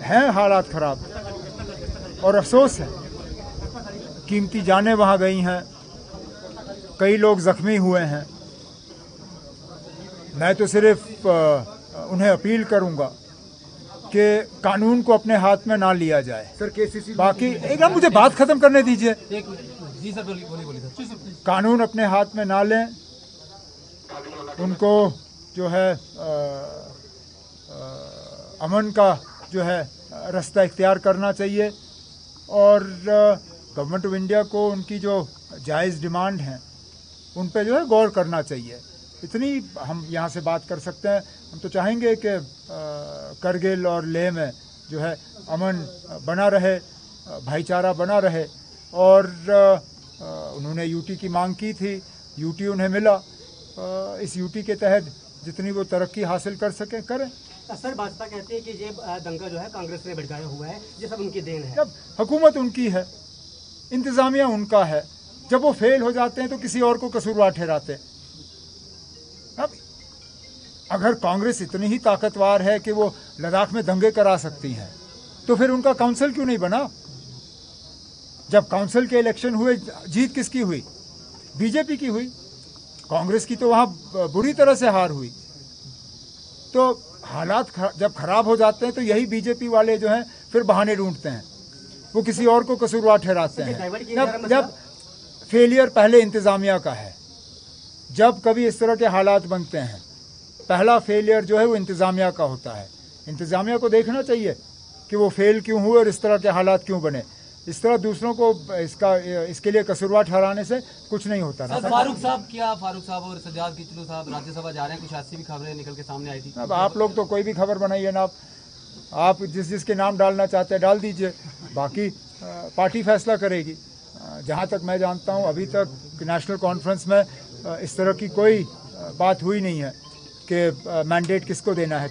हैं हालात खराब और अफसोस है, कीमती जानें वहाँ गई हैं, कई लोग जख्मी हुए हैं। मैं तो सिर्फ उन्हें अपील करूंगा कि कानून को अपने हाथ में ना लिया जाए। सर केसीसी बाकी एकदम मुझे बात खत्म करने दीजिए। जी सर, बोलिए। कानून अपने हाथ में ना लें, उनको जो है अमन का जो है रास्ता इख्तियार करना चाहिए और गवर्नमेंट ऑफ इंडिया को उनकी जो जायज़ डिमांड हैं उन पे जो है गौर करना चाहिए। इतनी हम यहाँ से बात कर सकते हैं। हम तो चाहेंगे कि करगिल और लेह में जो है अमन बना रहे, भाईचारा बना रहे और उन्होंने यूटी की मांग की थी, यूटी उन्हें मिला। इस यूटी के तहत जितनी वो तरक्की हासिल कर सके करें। सर भाजपा कहती है कि ये दंगा जो है कांग्रेस ने भड़काया हुआ है, ये सब उनकी देन है। जब हुकूमत उनकी है, इंतज़ामिया उनका है, जब वो फेल हो जाते हैं तो किसी और को कसूरवार ठहराते। अब अगर कांग्रेस इतनी ही ताकतवर है कि वो लद्दाख में दंगे करा सकती है तो फिर उनका काउंसिल क्यों नहीं बना? जब काउंसिल के इलेक्शन हुए, जीत किसकी हुई? बीजेपी की हुई। कांग्रेस की तो वहाँ बुरी तरह से हार हुई। तो हालात जब खराब हो जाते हैं तो यही बीजेपी वाले जो हैं फिर बहाने ढूंढते हैं, वो किसी और को कसूरवार ठहराते हैं। जब फेलियर पहले इंतज़ामिया का है, जब कभी इस तरह के हालात बनते हैं पहला फेलियर जो है वो इंतज़ामिया का होता है। इंतज़ामिया को देखना चाहिए कि वो फेल क्यों हुए और इस तरह के हालात क्यों बने। इस तरह दूसरों को इसके लिए कसूरवार ठहराने से कुछ नहीं होता ना। फारूक साहब और सज्जाद किचलू साहब राज्यसभा जा रहे हैं, कुछ ऐसी भी खबरें निकल के सामने आई थी। अब आप लोग तो कोई भी खबर बनाइए ना, आप जिसके नाम डालना चाहते हैं डाल दीजिए, बाकी पार्टी फैसला करेगी। जहाँ तक मैं जानता हूँ अभी तक नेशनल कॉन्फ्रेंस में इस तरह की कोई बात हुई नहीं है कि मैंडेट किसको देना है।